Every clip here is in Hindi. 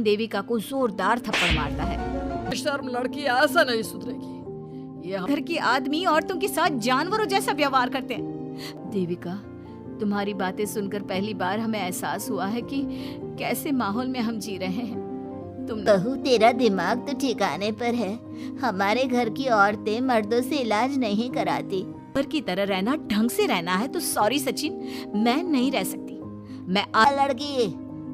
देविका को जोरदार थप्पड़ मारता है। शर्म लड़की ऐसा नहीं सुधरेगी। ये घर के आदमी औरतों के साथ जानवरों जैसा व्यवहार करते हैं। देविका, तुम्हारी बातें सुनकर पहली बार हमें एहसास हुआ है कि कैसे माहौल में हम जी रहे हैं। तुम बहू, तेरा दिमाग तो ठिकाने पर है। हमारे घर की औरतें मर्दों से इलाज नहीं कराती। पर की तरह रहना, ढंग से रहना है तो सॉरी सचिन, मैं नहीं रह सकती। मैं लड़की,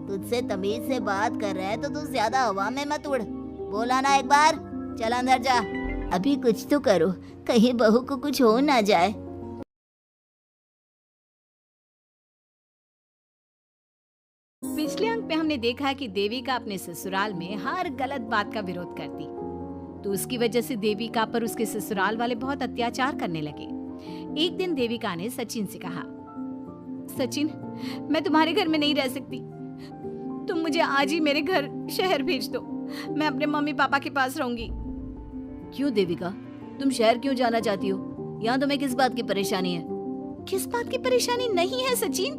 तुझसे तमीज से बात कर रहे हैं तो तू ज्यादा हवा में मत उड़। बोला ना एक बार, चल अंदर जा। अभी कुछ तो करो, कहीं बहू को कुछ हो ना जाए। पिछले अंक में हमने देखा कि देविका अपने ससुराल में हर गलत बात का विरोध करती, तो उसकी वजह से देविका पर उसके ससुराल वाले बहुत अत्याचार करने लगे। एक दिन देविका ने सचिन से कहा, सचिन, मैं तुम्हारे घर में नहीं रह सकती। तुम मुझे आज ही मेरे घर शहर भेज दो। मैं अपने मम्मी पापा के पास रहूंगी। क्यों देविका, तुम शहर क्यों जाना चाहती हो? यहाँ तुम्हें किस बात की परेशानी है? किस बात की परेशानी नहीं है सचिन,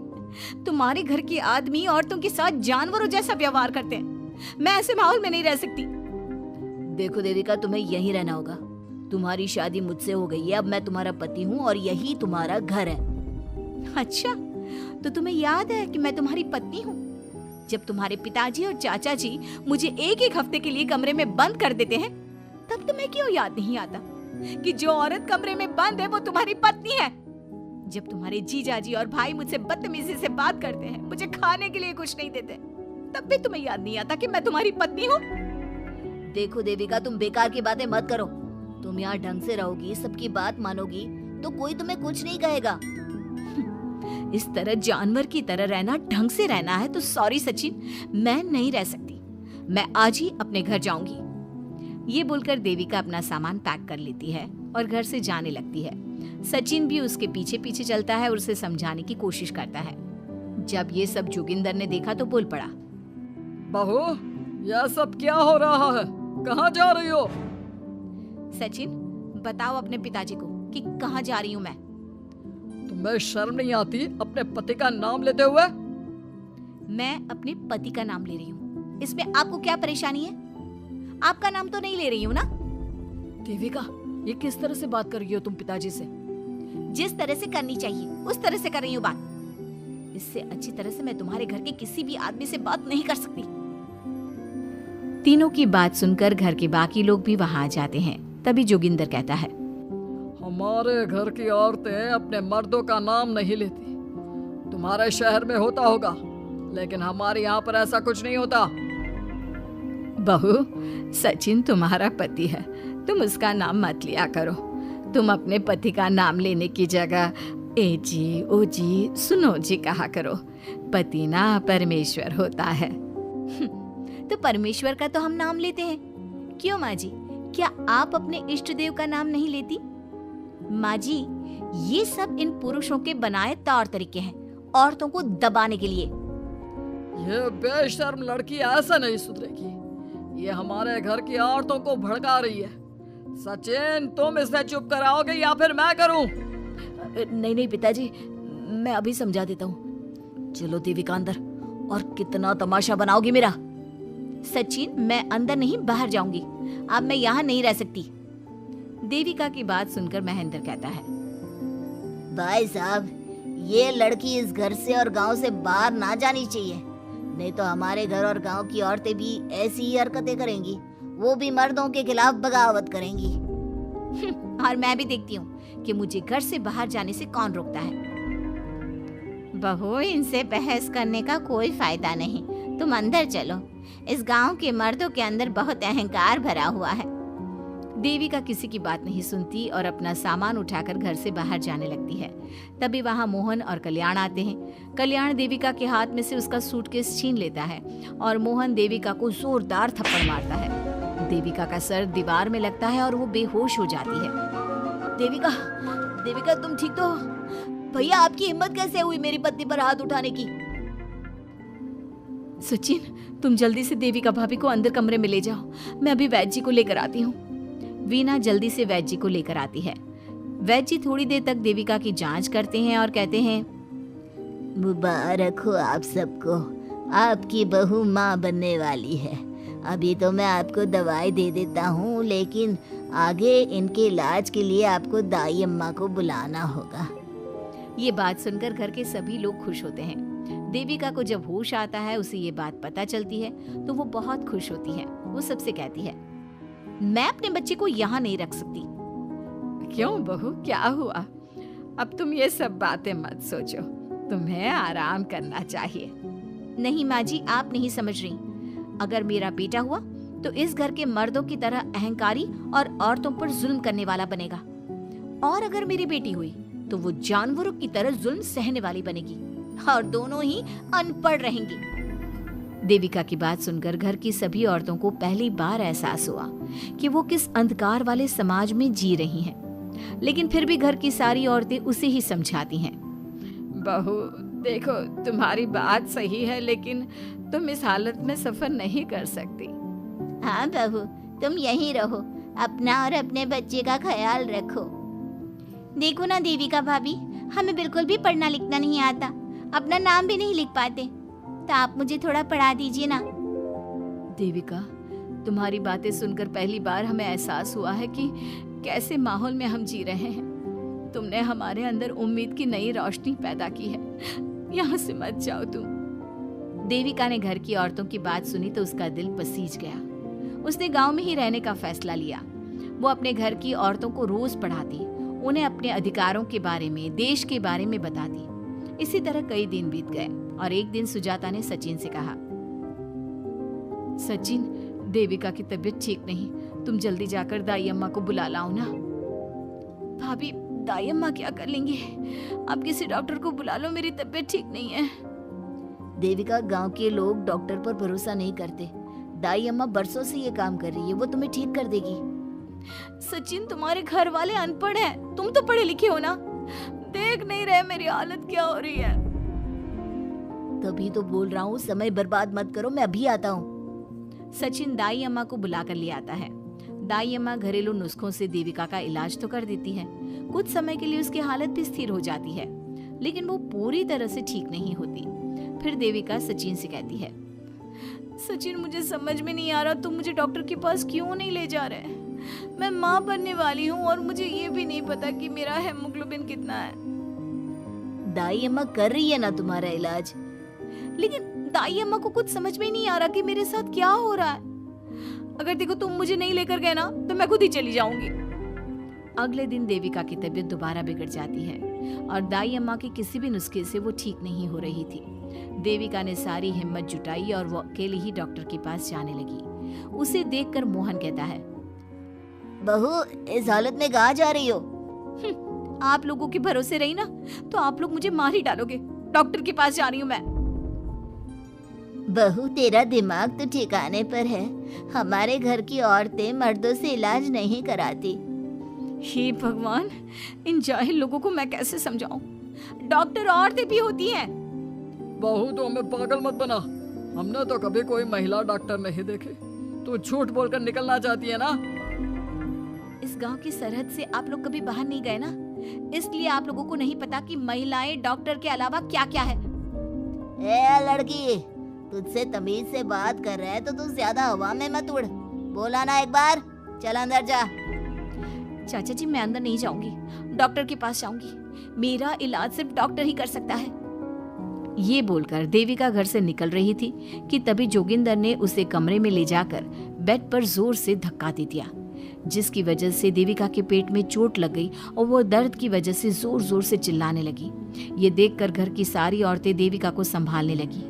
तुम्हारे घर के आदमी औरतों के साथ जानवरों जैसा व्यवहार करते हैं। मैं ऐसे माहौल में नहीं रह सकती। देखो देविका, तुम्हें यहीं रहना होगा। तुम्हारी शादी मुझसे हो गई है, अब मैं तुम्हारा पति हूँ और यही तुम्हारा घर है। अच्छा, तो तुम्हें याद है कि मैं तुम्हारी पत्नी हूँ? जब तुम्हारे पिताजी और चाचा जी मुझे एक हफ्ते के लिए कमरे में बंद कर देते हैं, तब तुम्हें क्यों याद नहीं आता कि जो औरत कमरे में बंद है वो तुम्हारी पत्नी है? जब तुम्हारे जीजाजी और भाई मुझसे बदतमीजी से बात करते हैं, मुझे खाने के लिए कुछ नहीं देते, तब भी तुम्हें याद नहीं आता कि मैं तुम्हारी पत्नी हूँ? देखो देविका, तुम बेकार की बातें मत करो। तुम यहाँ ढंग से रहोगी, सबकी बात मानोगी तो कोई तुम्हें कुछ नहीं कहेगा। इस तरह जानवर की तरह रहना, ढंग से रहना है तो सॉरी सचिन, मैं नहीं रह सकती। मैं आज ही अपने घर जाऊंगी। ये बोलकर देविका अपना सामान पैक कर लेती है और घर से जाने लगती है। सचिन भी उसके पीछे पीछे चलता है और उसे समझाने की कोशिश करता है। जब ये सब जोगिंदर ने देखा तो बोल पड़ा, बहू, यह सब क्या हो रहा है? कहाँ जा रही हो? सचिन, बताओ अपने पिताजी को कि कहाँ जा रही हूँ मैं। तुम्हें शर्म नहीं आती अपने पति का नाम लेते हुए? मैं अपने पति का नाम ले रही हूँ, इसमें आपको क्या परेशानी है? आपका नाम तो नहीं ले रही हूँ ना? देविका, ये किस तरह से बात कर रही हो तुम पिताजी से? जिस तरह से करनी चाहिए उस तरह से कर रही हूँ बात। इससे अच्छी तरह से मैं तुम्हारे घर के किसी भी आदमी से बात नहीं कर सकती। तीनों की बात सुनकर घर के बाकी लोग भी वहां आ जाते हैं। तभी जोगिंदर कहता है, हमारे घर की औरतें अपने मर्दों का नाम नहीं लेती। तुम्हारे शहर में होता होगा, लेकिन हमारे यहाँ पर ऐसा कुछ नहीं होता। बहू, सचिन तुम्हारा पति है, तुम उसका नाम मत लिया करो। तुम अपने पति का नाम लेने की जगह ए जी, ओ जी, सुनो जी कहा करो। पति ना परमेश्वर होता है। तो परमेश्वर का तो हम नाम लेते हैं। क्यों माँ जी, क्या आप अपने इष्ट देव का नाम नहीं लेती? माँ जी, ये सब इन पुरुषों के बनाए तौर तरीके हैं, औरतों को दबाने के लिए। ये बेशर्म लड़की ऐसा नहीं सुधरेगी। ये हमारे घर की औरतों को भड़का रही है। सचिन, तुम इसे चुप कराओगे या फिर मैं करूं? नहीं नहीं पिताजी, मैं अभी समझा देता हूँ। चलो देविका अंदर। और कितना तमाशा बनाओगी मेरा? सचिन, मैं अंदर नहीं बाहर जाऊंगी। अब मैं यहाँ नहीं रह सकती। देविका की बात सुनकर महेंद्र कहता है, भाई साहब, ये लड़की इस घर से और गांव से बाहर ना जानी चाहिए, नहीं तो हमारे घर और गांव की औरतें भी ऐसी ही हरकतें करेंगी। वो भी मर्दों के खिलाफ बगावत करेंगी। और मैं भी देखती हूँ कि मुझे घर से बाहर जाने से कौन रोकता है। बहू, इनसे बहस करने का कोई फायदा नहीं। तुम अंदर चलो। इस गांव के मर्दों के अंदर बहुत अहंकार भरा हुआ है। देविका किसी की बात नहीं सुनती और अपना सामान उठाकर घर से बाहर जाने लगती है। तभी वहाँ मोहन और कल्याण आते हैं। कल्याण देविका के हाथ में से उसका सूटकेस छीन लेता है और मोहन देविका को जोरदार थप्पड़ मारता है। देविका का सर दीवार में लगता है और वो बेहोश हो जाती है। देविका, देविका तुम ठीक तो हो? भैया, आपकी हिम्मत कैसे हुई मेरी पत्नी पर हाथ उठाने की? सचिन, तुम जल्दी से देविका भाभी को अंदर कमरे में ले जाओ। मैं अभी वैद्य जी को लेकर आती हूँ। वीना जल्दी से वैद्य जी को लेकर आती है। वैद्य जी थोड़ी देर तक देविका की जांच करते हैं और कहते हैं, मुबारक हो आप सबको, आपकी बहू माँ बनने वाली है। अभी तो मैं आपको दवाई दे देता हूँ, लेकिन आगे इनके इलाज के लिए आपको दाई अम्मा को बुलाना होगा। ये बात सुनकर घर के सभी लोग खुश होते हैं। देविका को जब होश आता है, उसे ये बात पता चलती है तो वो बहुत खुश होती है। वो सबसे कहती है, मैं अपने बच्चे को यहाँ नहीं रख सकती। क्यों बहू, क्या हुआ? अब तुम ये सब बातें मत सोचो, तुम्हें आराम करना चाहिए। नहीं माँ जी, आप नहीं समझ रही। अगर मेरा बेटा हुआ तो इस घर के मर्दों की तरह अहंकारी और औरतों पर जुल्म करने वाला बनेगा, और अगर मेरी बेटी हुई तो वो जानवरों की तरह जुल्म सहने वाली बनेगी, और दोनों ही अनपढ़ रहेंगी। देविका की बात सुनकर घर की सभी औरतों को पहली बार एहसास हुआ कि वो किस अंधकार वाले समाज में जी रही हैं। लेकिन फिर भी घर की सारी औरतें उसे ही समझाती हैं। बहू देखो, तुम्हारी बात सही है, लेकिन तुम इस हालत में सफर नहीं कर सकती। हाँ बहू, तुम यहीं रहो, अपना और अपने बच्चे का ख्याल रखो। देखो ना देविका भाभी, हमें बिल्कुल भी पढ़ना लिखना नहीं आता, अपना नाम भी नहीं लिख पाते, तो आप मुझे थोड़ा पढ़ा दीजिए ना। देविका, तुम्हारी बातें सुनकर पहली बार हमें एहसास हुआ है कि कैसे माहौल में हम जी रहे हैं। तुमने हमारे अंदर उम्मीद की नई रोशनी पैदा की है। यहाँ से मत जाओ तुम। देविका ने घर की औरतों की बात सुनी तो उसका दिल पसीज गया। उसने गांव में ही रहने का फैसला लिया। वो अपने घर की औरतों को रोज पढ़ाती, उन्हें अपने अधिकारों के बारे में, देश के बारे में बताती। इसी तरह कई दिन बीत गए और एक दिन सुजाता ने सचिन से कहा, सचिन, देविका की तबीयत ठीक नहीं, तुम जल्दी जाकर दाई अम्मा को बुला लाओ ना। भाभी, दाई अम्मा क्या कर लेंगे? आप किसी डॉक्टर को बुला लो, मेरी तबीयत ठीक नहीं है। देविका, गांव के लोग डॉक्टर पर भरोसा नहीं करते। दाई अम्मा बरसों से ये काम कर रही है, वो तुम्हें ठीक कर देगी। सचिन, तुम्हारे घर वाले अनपढ़ हैं, तुम तो पढ़े लिखे हो ना, देख नहीं रहे मेरी हालत क्या हो रही है। तभी तो बोल रहा हूँ, समय बर्बाद मत करो, मैं अभी आता हूँ। सचिन दाई अम्मा को बुला कर ले आता है। दाई अम्मा घरेलू नुस्खों से देविका का इलाज तो कर देती है। कुछ समय के लिए उसकी हालत भी स्थिर हो जाती है, लेकिन वो पूरी तरह से ठीक नहीं होती। फिर देविका सचिन से कहती है, सचिन, मुझे समझ में नहीं आ रहा, तुम मुझे डॉक्टर के पास क्यों नहीं ले जा रहे? मैं माँ बनने वाली हूँ और मुझे ये भी नहीं पता कि मेरा हेमोग्लोबिन कितना है। दाई अम्मा कर रही है ना तुम्हारा इलाज। लेकिन दाई अम्मा को कुछ समझ में नहीं आ रहा कि मेरे साथ क्या हो रहा है। अगर देखो तुम मुझे नहीं लेकर गए ना तो मैं खुद ही चली जाऊंगी। अगले दिन देविका की तबीयत दोबारा बिगड़ जाती है और दाई अम्मा के किसी भी नुस्खे से वो ठीक नहीं हो रही थी। देविका ने सारी हिम्मत जुटाई और वो अकेले ही डॉक्टर के पास जाने लगी। उसे देखकर मोहन कहता है, बहू, इस हालत में कहाँ जा रही हो? आप लोगों के भरोसे रही ना तो आप लोग मुझे मार ही डालोगे। डॉक्टर के पास जा रही हूँ मैं। बहू, तेरा दिमाग तो ठिकाने पर है। हमारे घर की औरतें मर्दों से इलाज नहीं कराती। हे भगवान, इन जाहिल लोगों को मैं कैसे समझाऊं? डॉक्टर औरतें भी होती हैं। बहू, तो हमें पागल मत बना, हमने तो कभी कोई महिला डॉक्टर नहीं देखे। तू झूठ बोलकर निकलना चाहती है ना? इस गांव की सरहद से आप लोग कभी बाहर नहीं गए ना, इसलिए आप लोगों को नहीं पता कि महिलाएं डॉक्टर के अलावा क्या क्या है। ए लड़की, तुझसे तमीज से बात कर रहे हैं तो तू ज्यादा हवा में मत उड़। बोला ना एक बार, चल अंदर जा। चाचा जी, मैं अंदर नहीं जाऊंगी, डॉक्टर के पास जाऊंगी। मेरा इलाज सिर्फ डॉक्टर ही कर सकता है। ये बोलकर देविका घर से निकल रही थी कि तभी जोगिंदर ने उसे कमरे में ले जाकर बेड पर जोर से धक्का दे दिया, जिसकी वजह से देविका के पेट में चोट लग गई और वो दर्द की वजह से जोर जोर से चिल्लाने लगी। ये देखकर घर की सारी औरतें देविका को संभालने लगी।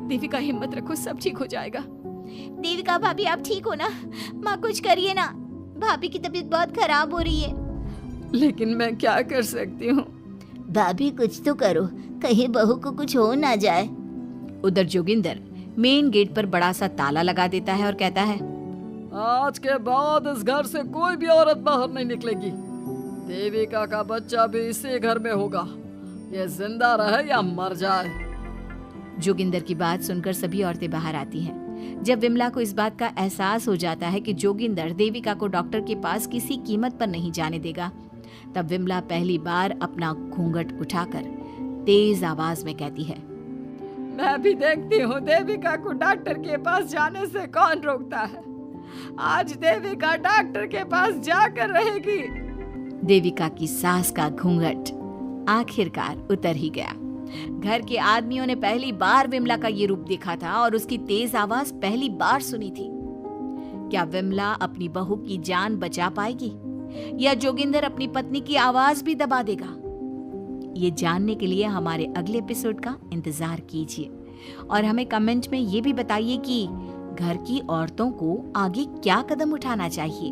देविका, हिम्मत रखो, सब ठीक हो जाएगा। देविका भाभी, आप ठीक हो ना? माँ, कुछ करिए ना, भाभी की तबीयत बहुत खराब हो रही है। लेकिन मैं क्या कर सकती हूँ? भाभी, कुछ तो करो, कहीं बहू को कुछ हो ना जाए। उधर जोगिंदर मेन गेट पर बड़ा सा ताला लगा देता है और कहता है, आज के बाद इस घर से कोई भी औरत बाहर नहीं निकलेगी। देविका का बच्चा भी इसी घर में होगा, ये जिंदा रहे या मर जाए। जोगिंदर की बात सुनकर सभी औरतें बाहर आती हैं। जब विमला को इस बात का एहसास हो जाता है कि जोगिंदर देविका को डॉक्टर के पास किसी कीमत पर नहीं जाने देगा, तब विमला पहली बार अपना घूंघट उठाकर तेज आवाज में कहती है, मैं भी देखती हूँ देविका को डॉक्टर के पास जाने से कौन रोकता है। आज देविका डॉक्टर के पास जाकर रहेगी। देविका की सास का घूंघट आखिरकार उतर ही गया। घर के आदमियों ने पहली बार विमला का ये रूप देखा था और उसकी तेज आवाज पहली बार सुनी थी। क्या विमला अपनी बहू की जान बचा पाएगी या जोगिंदर अपनी पत्नी की आवाज भी दबा देगा? ये जानने के लिए हमारे अगले एपिसोड का इंतजार कीजिए और हमें कमेंट में ये भी बताइए कि घर की औरतों को आगे क्या कदम उठाना चाहिए।